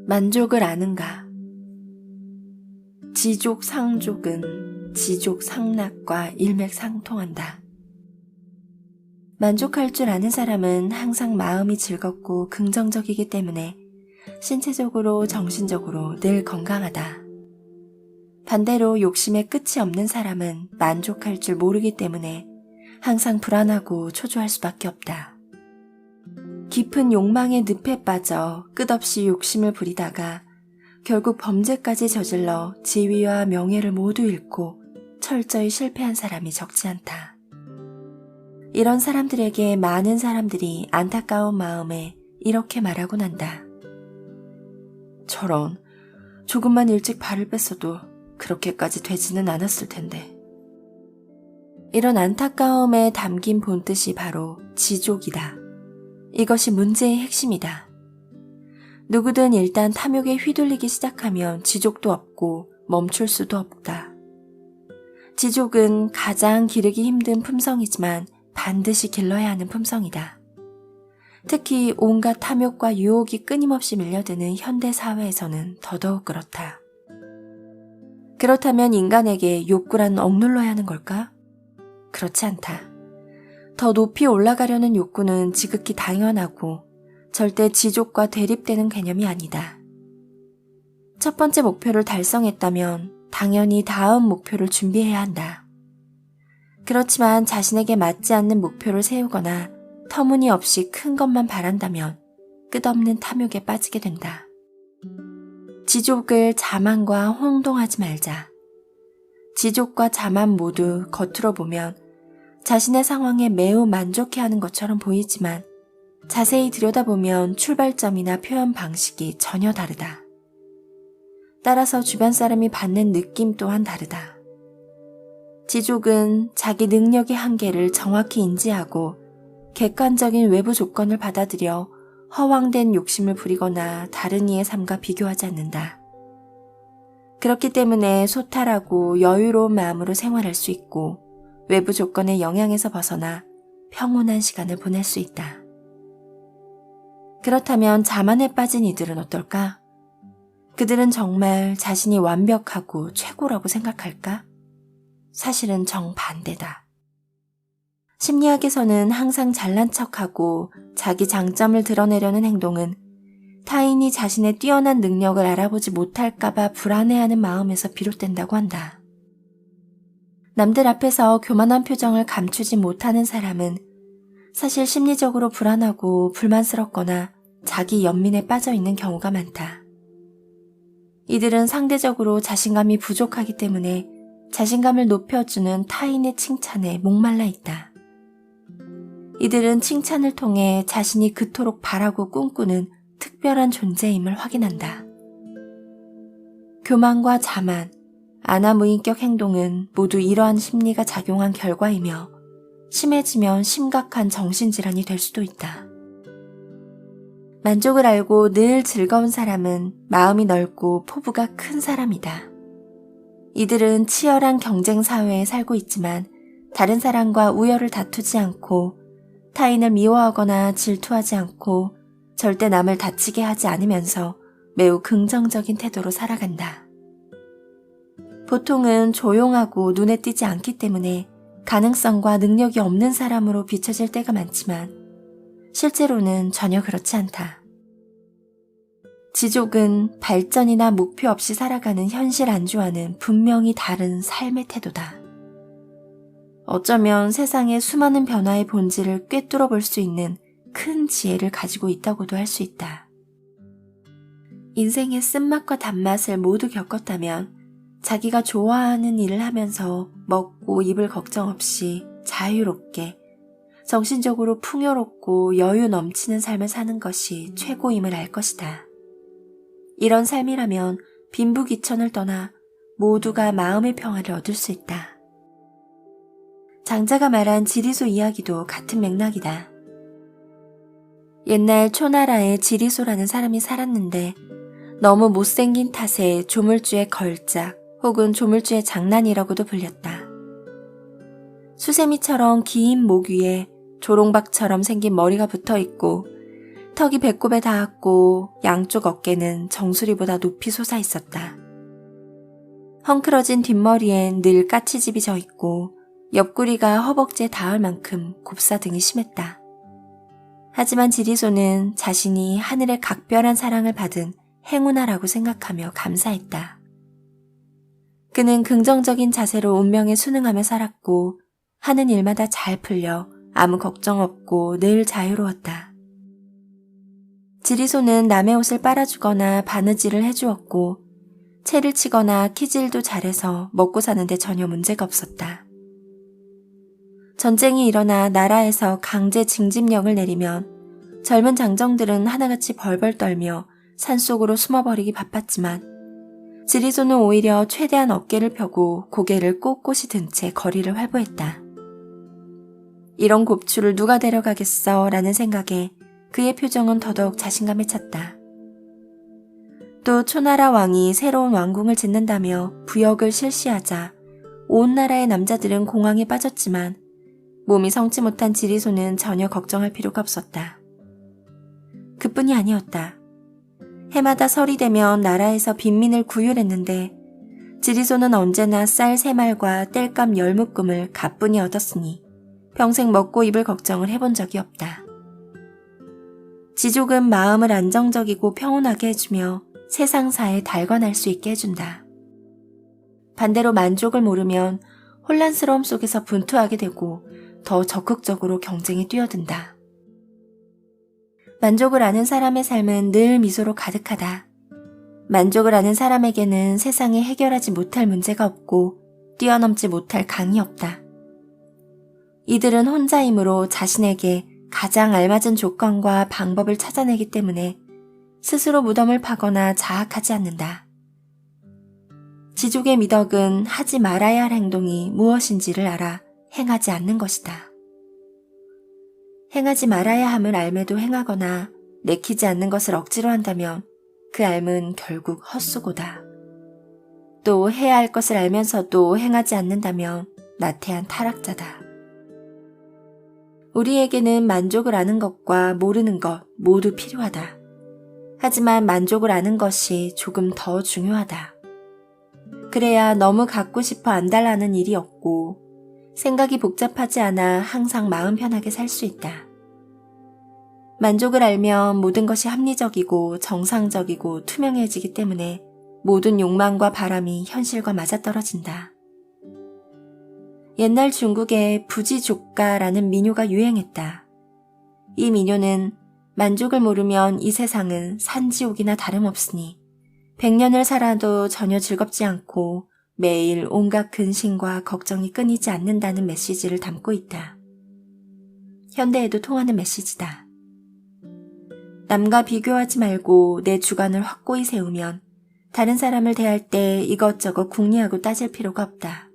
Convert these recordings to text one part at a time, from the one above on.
만족을 아는가? 지족상족은 지족상락과 일맥상통한다. 만족할 줄 아는 사람은 항상 마음이 즐겁고 긍정적이기 때문에 신체적으로 정신적으로 늘 건강하다. 반대로 욕심에 끝이 없는 사람은 만족할 줄 모르기 때문에 항상 불안하고 초조할 수밖에 없다. 깊은 욕망의 늪에 빠져 끝없이 욕심을 부리다가 결국 범죄까지 저질러 지위와 명예를 모두 잃고 철저히 실패한 사람이 적지 않다. 이런 사람들에게 많은 사람들이 안타까운 마음에 이렇게 말하곤 한다. 저런, 조금만 일찍 발을 뺐어도 그렇게까지 되지는 않았을 텐데. 이런 안타까움에 담긴 본뜻이 바로 지족이다. 이것이 문제의 핵심이다. 누구든 일단 탐욕에 휘둘리기 시작하면 지족도 없고 멈출 수도 없다. 지족은 가장 기르기 힘든 품성이지만 반드시 길러야 하는 품성이다. 특히 온갖 탐욕과 유혹이 끊임없이 밀려드는 현대 사회에서는 더더욱 그렇다. 그렇다면 인간에게 욕구란 억눌러야 하는 걸까? 그렇지 않다. 더 높이 올라가려는 욕구는 지극히 당연하고 절대 지족과 대립되는 개념이 아니다. 첫 번째 목표를 달성했다면 당연히 다음 목표를 준비해야 한다. 그렇지만 자신에게 맞지 않는 목표를 세우거나 터무니없이 큰 것만 바란다면 끝없는 탐욕에 빠지게 된다. 지족을 자만과 혼동하지 말자. 지족과 자만 모두 겉으로 보면 자신의 상황에 매우 만족해하는 것처럼 보이지만 자세히 들여다보면 출발점이나 표현 방식이 전혀 다르다. 따라서 주변 사람이 받는 느낌 또한 다르다. 지족은 자기 능력의 한계를 정확히 인지하고 객관적인 외부 조건을 받아들여 허황된 욕심을 부리거나 다른 이의 삶과 비교하지 않는다. 그렇기 때문에 소탈하고 여유로운 마음으로 생활할 수 있고 외부 조건의 영향에서 벗어나 평온한 시간을 보낼 수 있다. 그렇다면 자만에 빠진 이들은 어떨까? 그들은 정말 자신이 완벽하고 최고라고 생각할까? 사실은 정반대다. 심리학에서는 항상 잘난 척하고 자기 장점을 드러내려는 행동은 타인이 자신의 뛰어난 능력을 알아보지 못할까봐 불안해하는 마음에서 비롯된다고 한다. 남들 앞에서 교만한 표정을 감추지 못하는 사람은 사실 심리적으로 불안하고 불만스럽거나 자기 연민에 빠져 있는 경우가 많다. 이들은 상대적으로 자신감이 부족하기 때문에 자신감을 높여주는 타인의 칭찬에 목말라 있다. 이들은 칭찬을 통해 자신이 그토록 바라고 꿈꾸는 특별한 존재임을 확인한다. 교만과 자만, 아나무인격 행동은 모두 이러한 심리가 작용한 결과이며 심해지면 심각한 정신질환이 될 수도 있다. 만족을 알고 늘 즐거운 사람은 마음이 넓고 포부가 큰 사람이다. 이들은 치열한 경쟁 사회에 살고 있지만 다른 사람과 우열을 다투지 않고 타인을 미워하거나 질투하지 않고 절대 남을 다치게 하지 않으면서 매우 긍정적인 태도로 살아간다. 보통은 조용하고 눈에 띄지 않기 때문에 가능성과 능력이 없는 사람으로 비춰질 때가 많지만 실제로는 전혀 그렇지 않다. 지족은 발전이나 목표 없이 살아가는 현실 안주와는 분명히 다른 삶의 태도다. 어쩌면 세상의 수많은 변화의 본질을 꿰뚫어 볼 수 있는 큰 지혜를 가지고 있다고도 할 수 있다. 인생의 쓴맛과 단맛을 모두 겪었다면 자기가 좋아하는 일을 하면서 먹고 입을 걱정 없이 자유롭게 정신적으로 풍요롭고 여유 넘치는 삶을 사는 것이 최고임을 알 것이다. 이런 삶이라면 빈부귀천을 떠나 모두가 마음의 평화를 얻을 수 있다. 장자가 말한 지리소 이야기도 같은 맥락이다. 옛날 초나라에 지리소라는 사람이 살았는데 너무 못생긴 탓에 조물주의 걸작 혹은 조물주의 장난이라고도 불렸다. 수세미처럼 긴 목 위에 조롱박처럼 생긴 머리가 붙어 있고 턱이 배꼽에 닿았고 양쪽 어깨는 정수리보다 높이 솟아 있었다. 헝클어진 뒷머리엔 늘 까치집이 져있고 옆구리가 허벅지에 닿을 만큼 곱사등이 심했다. 하지만 지리소는 자신이 하늘의 각별한 사랑을 받은 행운아라고 생각하며 감사했다. 그는 긍정적인 자세로 운명에 순응하며 살았고 하는 일마다 잘 풀려 아무 걱정 없고 늘 자유로웠다. 지리소는 남의 옷을 빨아주거나 바느질을 해주었고 채를 치거나 키질도 잘해서 먹고 사는데 전혀 문제가 없었다. 전쟁이 일어나 나라에서 강제 징집령을 내리면 젊은 장정들은 하나같이 벌벌 떨며 산속으로 숨어버리기 바빴지만 지리소는 오히려 최대한 어깨를 펴고 고개를 꼿꼿이 든 채 거리를 활보했다. 이런 곱추를 누가 데려가겠어 라는 생각에 그의 표정은 더더욱 자신감에 찼다. 또 초나라 왕이 새로운 왕궁을 짓는다며 부역을 실시하자 온 나라의 남자들은 공황에 빠졌지만 몸이 성치 못한 지리소는 전혀 걱정할 필요가 없었다. 그뿐이 아니었다. 해마다 설이 되면 나라에서 빈민을 구휼했는데 지리소는 언제나 쌀 3말과 땔감 10묶음을 가뿐히 얻었으니 평생 먹고 입을 걱정을 해본 적이 없다. 지족은 마음을 안정적이고 평온하게 해주며 세상사에 달관할 수 있게 해준다. 반대로 만족을 모르면 혼란스러움 속에서 분투하게 되고 더 적극적으로 경쟁에 뛰어든다. 만족을 아는 사람의 삶은 늘 미소로 가득하다. 만족을 아는 사람에게는 세상에 해결하지 못할 문제가 없고 뛰어넘지 못할 강이 없다. 이들은 혼자이므로 자신에게 가장 알맞은 조건과 방법을 찾아내기 때문에 스스로 무덤을 파거나 자학하지 않는다. 지족의 미덕은 하지 말아야 할 행동이 무엇인지를 알아 행하지 않는 것이다. 행하지 말아야 함을 알매도 행하거나 내키지 않는 것을 억지로 한다면 그 삶은 결국 헛수고다. 또 해야 할 것을 알면서도 행하지 않는다면 나태한 타락자다. 우리에게는 만족을 아는 것과 모르는 것 모두 필요하다. 하지만 만족을 아는 것이 조금 더 중요하다. 그래야 너무 갖고 싶어 안달나는 일이 없고 생각이 복잡하지 않아 항상 마음 편하게 살 수 있다. 만족을 알면 모든 것이 합리적이고 정상적이고 투명해지기 때문에 모든 욕망과 바람이 현실과 맞아떨어진다. 옛날 중국에 부지족가라는 민요가 유행했다. 이 민요는 만족을 모르면 이 세상은 산지옥이나 다름없으니 100년을 살아도 전혀 즐겁지 않고 매일 온갖 근심과 걱정이 끊이지 않는다는 메시지를 담고 있다. 현대에도 통하는 메시지다. 남과 비교하지 말고 내 주관을 확고히 세우면 다른 사람을 대할 때 이것저것 궁리하고 따질 필요가 없다.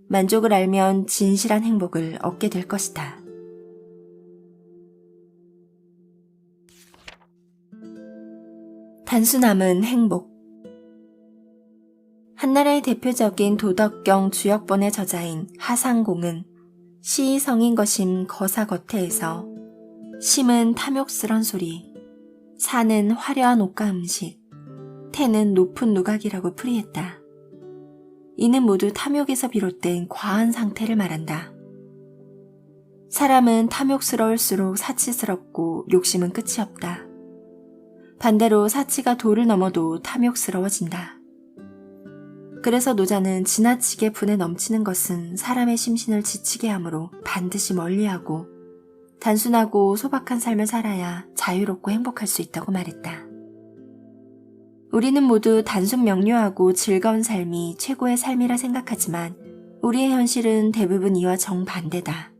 만족을 알면 진실한 행복을 얻게 될 것이다. 단순함은 행복. 한나라의 대표적인 도덕경 주역본의 저자인 하상공은 시성인 것임 거사거태에서 심은 탐욕스런 소리, 사는 화려한 옷과 음식, 태는 높은 누각이라고 풀이했다. 이는 모두 탐욕에서 비롯된 과한 상태를 말한다. 사람은 탐욕스러울수록 사치스럽고 욕심은 끝이 없다. 반대로 사치가 도를 넘어도 탐욕스러워진다. 그래서 노자는 지나치게 분에 넘치는 것은 사람의 심신을 지치게 하므로 반드시 멀리하고 단순하고 소박한 삶을 살아야 자유롭고 행복할 수 있다고 말했다. 우리는 모두 단순 명료하고 즐거운 삶이 최고의 삶이라 생각하지만 우리의 현실은 대부분 이와 정반대다.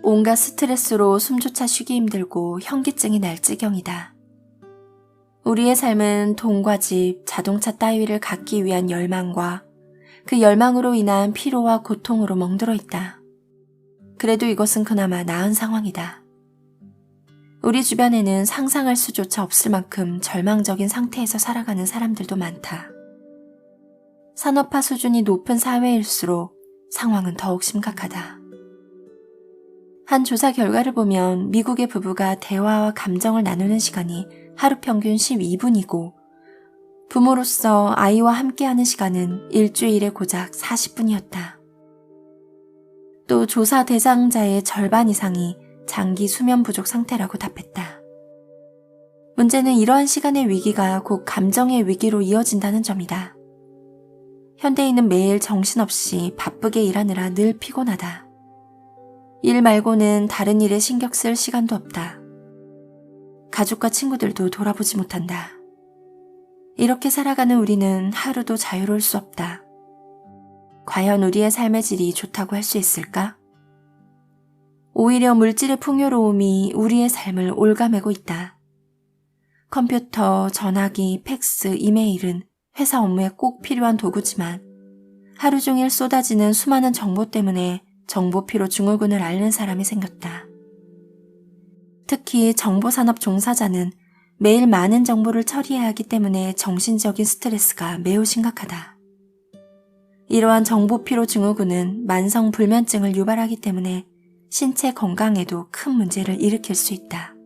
온갖 스트레스로 숨조차 쉬기 힘들고 현기증이 날 지경이다. 우리의 삶은 돈과 집, 자동차 따위를 갖기 위한 열망과 그 열망으로 인한 피로와 고통으로 멍들어 있다. 그래도 이것은 그나마 나은 상황이다. 우리 주변에는 상상할 수조차 없을 만큼 절망적인 상태에서 살아가는 사람들도 많다. 산업화 수준이 높은 사회일수록 상황은 더욱 심각하다. 한 조사 결과를 보면 미국의 부부가 대화와 감정을 나누는 시간이 하루 평균 12분이고 부모로서 아이와 함께하는 시간은 일주일에 고작 40분이었다. 또 조사 대상자의 절반 이상이 장기 수면 부족 상태라고 답했다. 문제는 이러한 시간의 위기가 곧 감정의 위기로 이어진다는 점이다. 현대인은 매일 정신없이 바쁘게 일하느라 늘 피곤하다. 일 말고는 다른 일에 신경 쓸 시간도 없다. 가족과 친구들도 돌아보지 못한다. 이렇게 살아가는 우리는 하루도 자유로울 수 없다. 과연 우리의 삶의 질이 좋다고 할 수 있을까? 오히려 물질의 풍요로움이 우리의 삶을 옭아매고 있다. 컴퓨터, 전화기, 팩스, 이메일은 회사 업무에 꼭 필요한 도구지만 하루 종일 쏟아지는 수많은 정보 때문에 정보 피로 증후군을 앓는 사람이 생겼다. 특히 정보산업 종사자는 매일 많은 정보를 처리해야 하기 때문에 정신적인 스트레스가 매우 심각하다. 이러한 정보 피로 증후군은 만성 불면증을 유발하기 때문에 신체 건강에도 큰 문제를 일으킬 수 있다.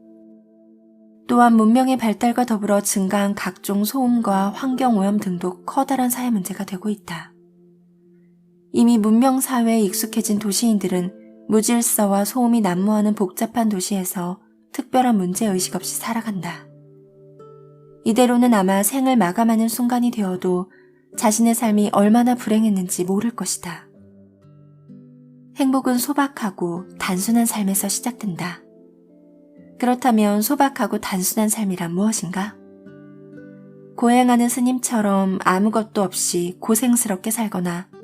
또한 문명의 발달과 더불어 증가한 각종 소음과 환경오염 등도 커다란 사회 문제가 되고 있다. 이미 문명 사회에 익숙해진 도시인들은 무질서와 소음이 난무하는 복잡한 도시에서 특별한 문제의식 없이 살아간다. 이대로는 아마 생을 마감하는 순간이 되어도 자신의 삶이 얼마나 불행했는지 모를 것이다. 행복은 소박하고 단순한 삶에서 시작된다. 그렇다면 소박하고 단순한 삶이란 무엇인가? 고행하는 스님처럼 아무것도 없이 고생스럽게 살거나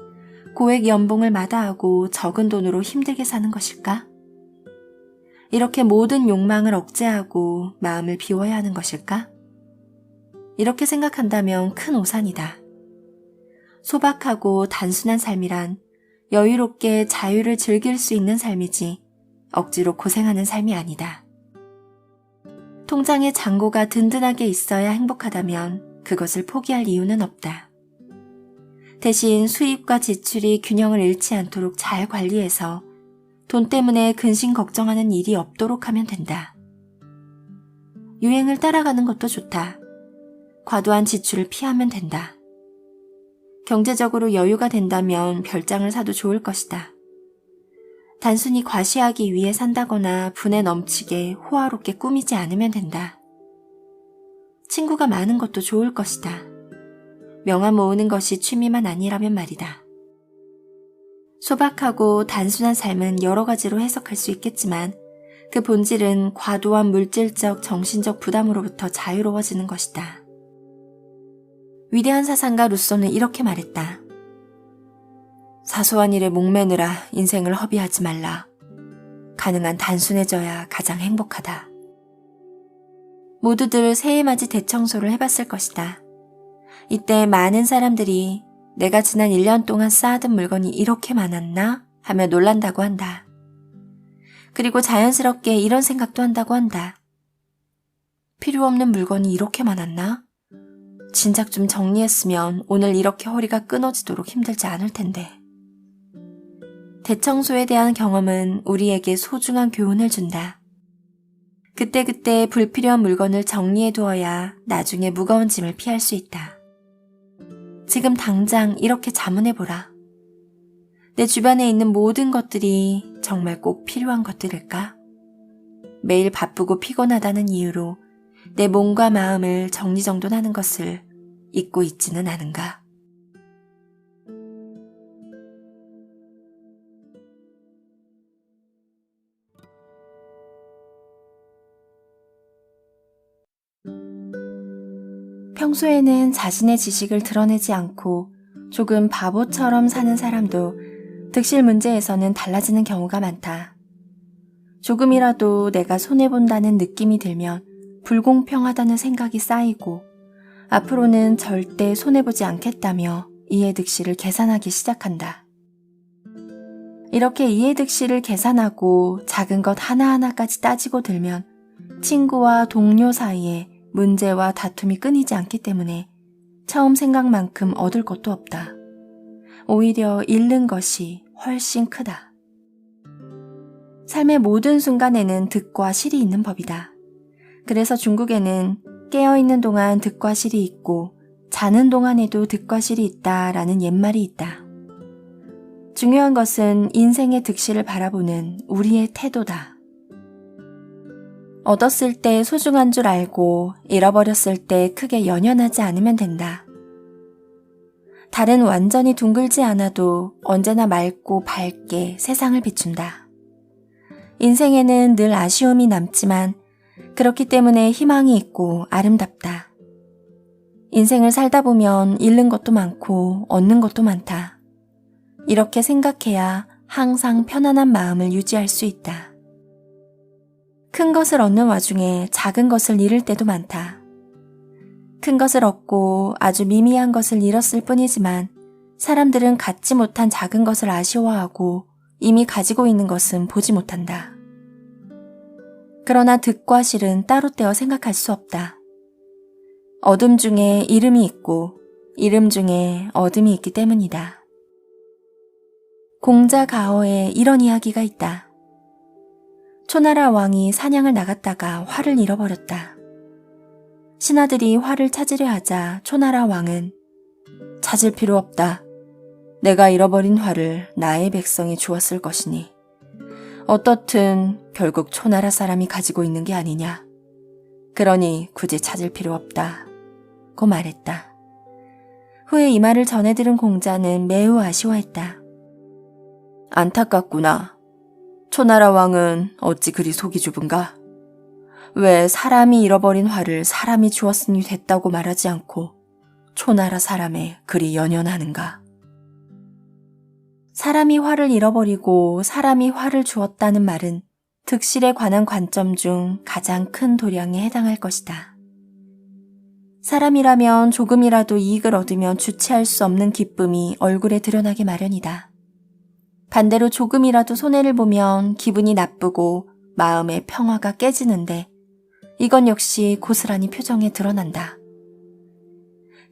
고액 연봉을 마다하고 적은 돈으로 힘들게 사는 것일까? 이렇게 모든 욕망을 억제하고 마음을 비워야 하는 것일까? 이렇게 생각한다면 큰 오산이다. 소박하고 단순한 삶이란 여유롭게 자유를 즐길 수 있는 삶이지 억지로 고생하는 삶이 아니다. 통장에 잔고가 든든하게 있어야 행복하다면 그것을 포기할 이유는 없다. 대신 수입과 지출이 균형을 잃지 않도록 잘 관리해서 돈 때문에 근심 걱정하는 일이 없도록 하면 된다. 유행을 따라가는 것도 좋다. 과도한 지출을 피하면 된다. 경제적으로 여유가 된다면 별장을 사도 좋을 것이다. 단순히 과시하기 위해 산다거나 분에 넘치게 호화롭게 꾸미지 않으면 된다. 친구가 많은 것도 좋을 것이다. 명함 모으는 것이 취미만 아니라면 말이다. 소박하고 단순한 삶은 여러 가지로 해석할 수 있겠지만 그 본질은 과도한 물질적, 정신적 부담으로부터 자유로워지는 것이다. 위대한 사상가 루소는 이렇게 말했다. 사소한 일에 목매느라 인생을 허비하지 말라. 가능한 단순해져야 가장 행복하다. 모두들 새해맞이 대청소를 해봤을 것이다. 이때 많은 사람들이 내가 지난 1년 동안 쌓아둔 물건이 이렇게 많았나? 하며 놀란다고 한다. 그리고 자연스럽게 이런 생각도 한다고 한다. 필요 없는 물건이 이렇게 많았나? 진작 좀 정리했으면 오늘 이렇게 허리가 끊어지도록 힘들지 않을 텐데. 대청소에 대한 경험은 우리에게 소중한 교훈을 준다. 그때그때 불필요한 물건을 정리해 두어야 나중에 무거운 짐을 피할 수 있다. 지금 당장 이렇게 자문해보라. 내 주변에 있는 모든 것들이 정말 꼭 필요한 것들일까? 매일 바쁘고 피곤하다는 이유로 내 몸과 마음을 정리정돈하는 것을 잊고 있지는 않은가? 평소에는 자신의 지식을 드러내지 않고 조금 바보처럼 사는 사람도 득실 문제에서는 달라지는 경우가 많다. 조금이라도 내가 손해본다는 느낌이 들면 불공평하다는 생각이 쌓이고 앞으로는 절대 손해보지 않겠다며 이해득실을 계산하기 시작한다. 이렇게 이해득실을 계산하고 작은 것 하나하나까지 따지고 들면 친구와 동료 사이에 문제와 다툼이 끊이지 않기 때문에 처음 생각만큼 얻을 것도 없다. 오히려 잃는 것이 훨씬 크다. 삶의 모든 순간에는 득과 실이 있는 법이다. 그래서 중국에는 깨어있는 동안 득과 실이 있고 자는 동안에도 득과 실이 있다라는 옛말이 있다. 중요한 것은 인생의 득실을 바라보는 우리의 태도다. 얻었을 때 소중한 줄 알고 잃어버렸을 때 크게 연연하지 않으면 된다. 달은 완전히 둥글지 않아도 언제나 맑고 밝게 세상을 비춘다. 인생에는 늘 아쉬움이 남지만 그렇기 때문에 희망이 있고 아름답다. 인생을 살다 보면 잃는 것도 많고 얻는 것도 많다. 이렇게 생각해야 항상 편안한 마음을 유지할 수 있다. 큰 것을 얻는 와중에 작은 것을 잃을 때도 많다. 큰 것을 얻고 아주 미미한 것을 잃었을 뿐이지만 사람들은 갖지 못한 작은 것을 아쉬워하고 이미 가지고 있는 것은 보지 못한다. 그러나 득과 실은 따로 떼어 생각할 수 없다. 어둠 중에 이름이 있고 이름 중에 어둠이 있기 때문이다. 공자가어에 이런 이야기가 있다. 초나라 왕이 사냥을 나갔다가 활을 잃어버렸다. 신하들이 활을 찾으려 하자 초나라 왕은 찾을 필요 없다. 내가 잃어버린 활을 나의 백성이 주었을 것이니 어떻든 결국 초나라 사람이 가지고 있는 게 아니냐. 그러니 굳이 찾을 필요 없다. 고 말했다. 후에 이 말을 전해 들은 공자는 매우 아쉬워했다. 안타깝구나. 초나라 왕은 어찌 그리 속이 좁은가? 왜 사람이 잃어버린 활을 사람이 주었으니 됐다고 말하지 않고 초나라 사람에 그리 연연하는가? 사람이 활을 잃어버리고 사람이 활을 주었다는 말은 득실에 관한 관점 중 가장 큰 도량에 해당할 것이다. 사람이라면 조금이라도 이익을 얻으면 주체할 수 없는 기쁨이 얼굴에 드러나게 마련이다. 반대로 조금이라도 손해를 보면 기분이 나쁘고 마음의 평화가 깨지는데 이건 역시 고스란히 표정에 드러난다.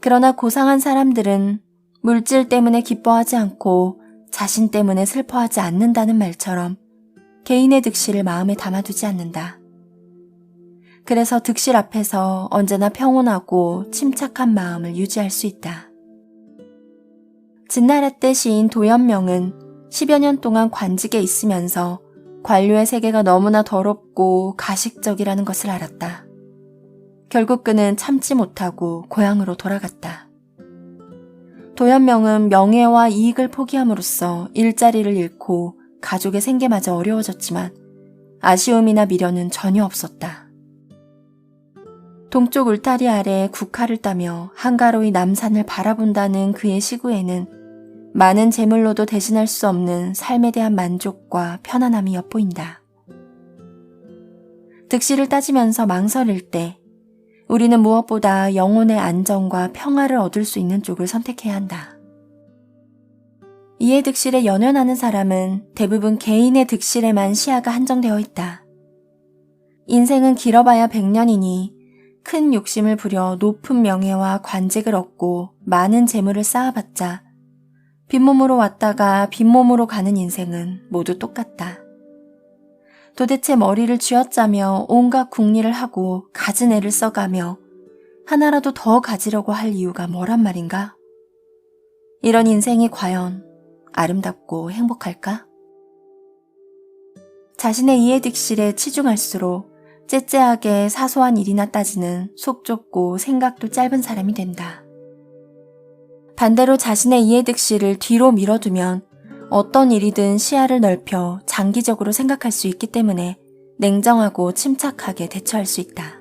그러나 고상한 사람들은 물질 때문에 기뻐하지 않고 자신 때문에 슬퍼하지 않는다는 말처럼 개인의 득실을 마음에 담아두지 않는다. 그래서 득실 앞에서 언제나 평온하고 침착한 마음을 유지할 수 있다. 진나라 때 시인 도연명은 10여 년 동안 관직에 있으면서 관료의 세계가 너무나 더럽고 가식적이라는 것을 알았다. 결국 그는 참지 못하고 고향으로 돌아갔다. 도연명은 명예와 이익을 포기함으로써 일자리를 잃고 가족의 생계마저 어려워졌지만 아쉬움이나 미련은 전혀 없었다. 동쪽 울타리 아래 국화를 따며 한가로이 남산을 바라본다는 그의 시구에는 많은 재물로도 대신할 수 없는 삶에 대한 만족과 편안함이 엿보인다. 득실을 따지면서 망설일 때 우리는 무엇보다 영혼의 안정과 평화를 얻을 수 있는 쪽을 선택해야 한다. 이해 득실에 연연하는 사람은 대부분 개인의 득실에만 시야가 한정되어 있다. 인생은 길어봐야 100년이니 큰 욕심을 부려 높은 명예와 관직을 얻고 많은 재물을 쌓아봤자 빈몸으로 왔다가 빈몸으로 가는 인생은 모두 똑같다. 도대체 머리를 쥐어짜며 온갖 궁리를 하고 가진 애를 써가며 하나라도 더 가지려고 할 이유가 뭐란 말인가? 이런 인생이 과연 아름답고 행복할까? 자신의 이해득실에 치중할수록 째째하게 사소한 일이나 따지는 속 좁고 생각도 짧은 사람이 된다. 반대로 자신의 이해득실을 뒤로 밀어두면 어떤 일이든 시야를 넓혀 장기적으로 생각할 수 있기 때문에 냉정하고 침착하게 대처할 수 있다.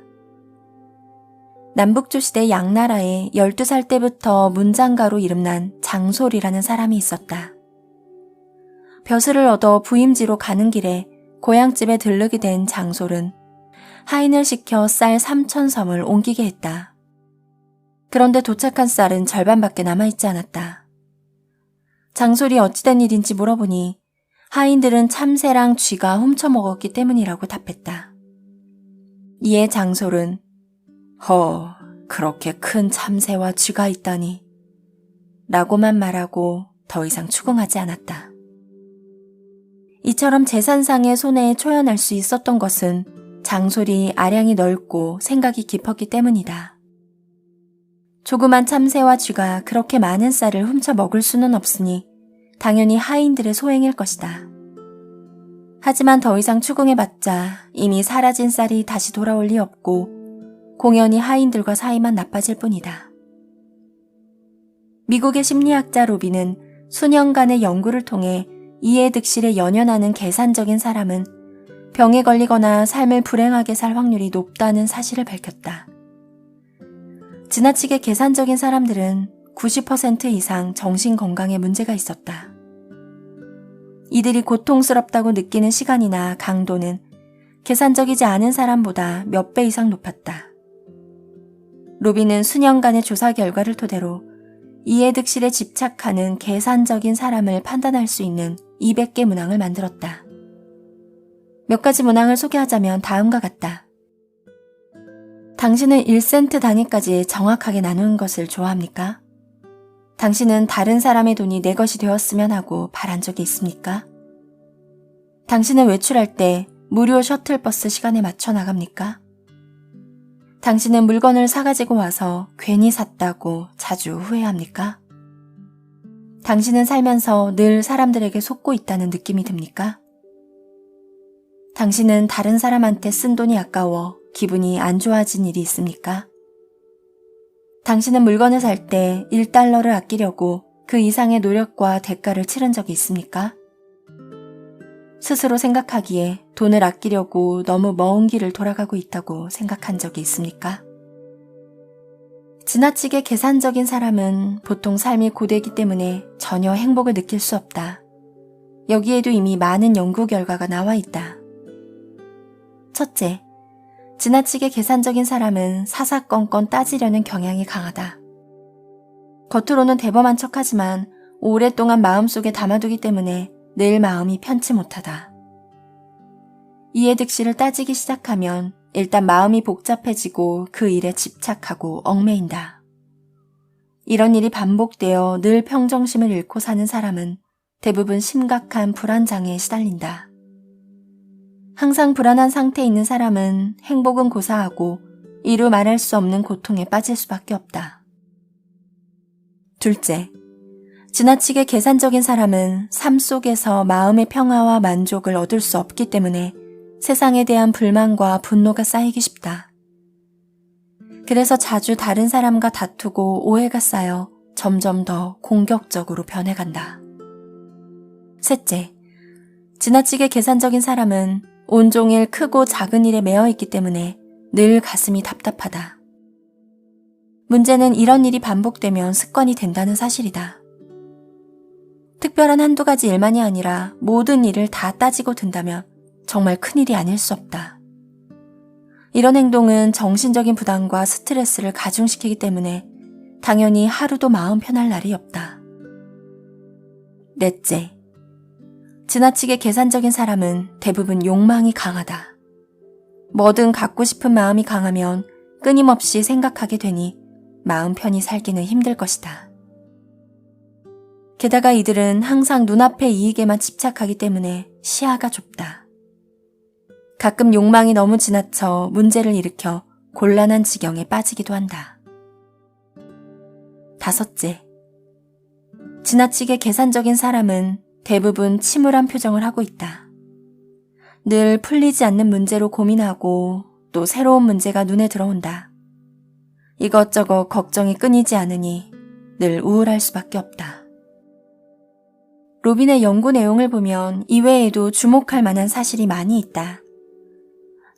남북조시대 양나라에 12살 때부터 문장가로 이름난 장솔이라는 사람이 있었다. 벼슬을 얻어 부임지로 가는 길에 고향집에 들르게 된 장솔은 하인을 시켜 쌀 3,000섬을 옮기게 했다. 그런데 도착한 쌀은 절반밖에 남아있지 않았다. 장솔이 어찌된 일인지 물어보니 하인들은 참새랑 쥐가 훔쳐먹었기 때문이라고 답했다. 이에 장솔은 그렇게 큰 참새와 쥐가 있다니 라고만 말하고 더 이상 추궁하지 않았다. 이처럼 재산상의 손해에 초연할 수 있었던 것은 장솔이 아량이 넓고 생각이 깊었기 때문이다. 조그만 참새와 쥐가 그렇게 많은 쌀을 훔쳐 먹을 수는 없으니 당연히 하인들의 소행일 것이다. 하지만 더 이상 추궁해봤자 이미 사라진 쌀이 다시 돌아올 리 없고 공연히 하인들과 사이만 나빠질 뿐이다. 미국의 심리학자 로빈은 수년간의 연구를 통해 이해 득실에 연연하는 계산적인 사람은 병에 걸리거나 삶을 불행하게 살 확률이 높다는 사실을 밝혔다. 지나치게 계산적인 사람들은 90% 이상 정신건강에 문제가 있었다. 이들이 고통스럽다고 느끼는 시간이나 강도는 계산적이지 않은 사람보다 몇 배 이상 높았다. 로빈은 수년간의 조사 결과를 토대로 이해득실에 집착하는 계산적인 사람을 판단할 수 있는 200개 문항을 만들었다. 몇 가지 문항을 소개하자면 다음과 같다. 당신은 1센트 단위까지 정확하게 나누는 것을 좋아합니까? 당신은 다른 사람의 돈이 내 것이 되었으면 하고 바란 적이 있습니까? 당신은 외출할 때 무료 셔틀버스 시간에 맞춰 나갑니까? 당신은 물건을 사가지고 와서 괜히 샀다고 자주 후회합니까? 당신은 살면서 늘 사람들에게 속고 있다는 느낌이 듭니까? 당신은 다른 사람한테 쓴 돈이 아까워 기분이 안 좋아진 일이 있습니까? 당신은 물건을 살 때 1달러를 아끼려고 그 이상의 노력과 대가를 치른 적이 있습니까? 스스로 생각하기에 돈을 아끼려고 너무 먼 길을 돌아가고 있다고 생각한 적이 있습니까? 지나치게 계산적인 사람은 보통 삶이 고되기 때문에 전혀 행복을 느낄 수 없다. 여기에도 이미 많은 연구 결과가 나와 있다. 첫째, 지나치게 계산적인 사람은 사사건건 따지려는 경향이 강하다. 겉으로는 대범한 척하지만 오랫동안 마음속에 담아두기 때문에 늘 마음이 편치 못하다. 이해득실을 따지기 시작하면 일단 마음이 복잡해지고 그 일에 집착하고 얽매인다. 이런 일이 반복되어 늘 평정심을 잃고 사는 사람은 대부분 심각한 불안장애에 시달린다. 항상 불안한 상태에 있는 사람은 행복은 고사하고 이루 말할 수 없는 고통에 빠질 수밖에 없다. 둘째, 지나치게 계산적인 사람은 삶 속에서 마음의 평화와 만족을 얻을 수 없기 때문에 세상에 대한 불만과 분노가 쌓이기 쉽다. 그래서 자주 다른 사람과 다투고 오해가 쌓여 점점 더 공격적으로 변해간다. 셋째, 지나치게 계산적인 사람은 온종일 크고 작은 일에 매여 있기 때문에 늘 가슴이 답답하다. 문제는 이런 일이 반복되면 습관이 된다는 사실이다. 특별한 한두 가지 일만이 아니라 모든 일을 다 따지고 든다면 정말 큰일이 아닐 수 없다. 이런 행동은 정신적인 부담과 스트레스를 가중시키기 때문에 당연히 하루도 마음 편할 날이 없다. 넷째, 지나치게 계산적인 사람은 대부분 욕망이 강하다. 뭐든 갖고 싶은 마음이 강하면 끊임없이 생각하게 되니 마음 편히 살기는 힘들 것이다. 게다가 이들은 항상 눈앞의 이익에만 집착하기 때문에 시야가 좁다. 가끔 욕망이 너무 지나쳐 문제를 일으켜 곤란한 지경에 빠지기도 한다. 다섯째, 지나치게 계산적인 사람은 대부분 침울한 표정을 하고 있다. 늘 풀리지 않는 문제로 고민하고 또 새로운 문제가 눈에 들어온다. 이것저것 걱정이 끊이지 않으니 늘 우울할 수밖에 없다. 로빈의 연구 내용을 보면 이외에도 주목할 만한 사실이 많이 있다.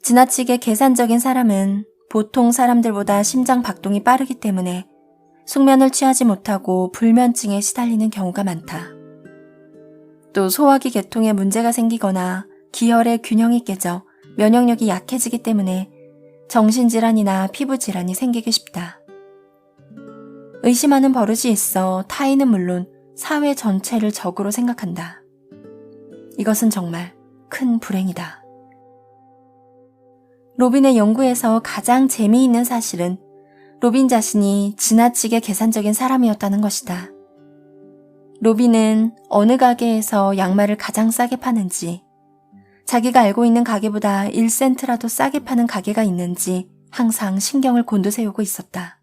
지나치게 계산적인 사람은 보통 사람들보다 심장 박동이 빠르기 때문에 숙면을 취하지 못하고 불면증에 시달리는 경우가 많다. 또 소화기 계통에 문제가 생기거나 기혈의 균형이 깨져 면역력이 약해지기 때문에 정신질환이나 피부질환이 생기기 쉽다. 의심하는 버릇이 있어 타인은 물론 사회 전체를 적으로 생각한다. 이것은 정말 큰 불행이다. 로빈의 연구에서 가장 재미있는 사실은 로빈 자신이 지나치게 계산적인 사람이었다는 것이다. 로빈은 어느 가게에서 양말을 가장 싸게 파는지, 자기가 알고 있는 가게보다 1센트라도 싸게 파는 가게가 있는지 항상 신경을 곤두세우고 있었다.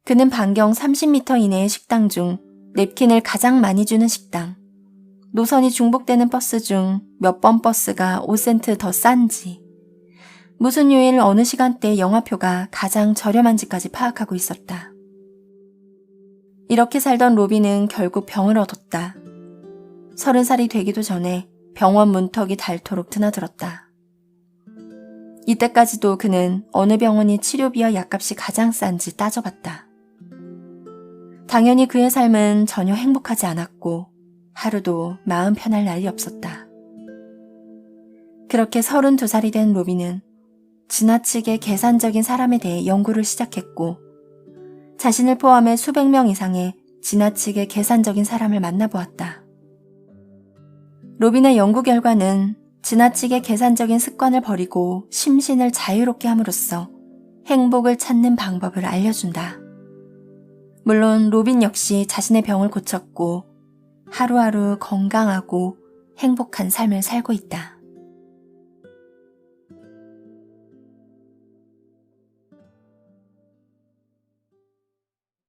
그는 반경 30m 이내의 식당 중 냅킨을 가장 많이 주는 식당, 노선이 중복되는 버스 중 몇 번 버스가 5센트 더 싼지, 무슨 요일 어느 시간대의 영화표가 가장 저렴한지까지 파악하고 있었다. 이렇게 살던 로빈은 결국 병을 얻었다. 30살이 되기도 전에 병원 문턱이 닳도록 드나들었다. 이때까지도 그는 어느 병원이 치료비와 약값이 가장 싼지 따져봤다. 당연히 그의 삶은 전혀 행복하지 않았고 하루도 마음 편할 날이 없었다. 그렇게 32살이 된 로빈은 지나치게 계산적인 사람에 대해 연구를 시작했고 자신을 포함해 수백 명 이상의 지나치게 계산적인 사람을 만나보았다. 로빈의 연구 결과는 지나치게 계산적인 습관을 버리고 심신을 자유롭게 함으로써 행복을 찾는 방법을 알려준다. 물론 로빈 역시 자신의 병을 고쳤고 하루하루 건강하고 행복한 삶을 살고 있다.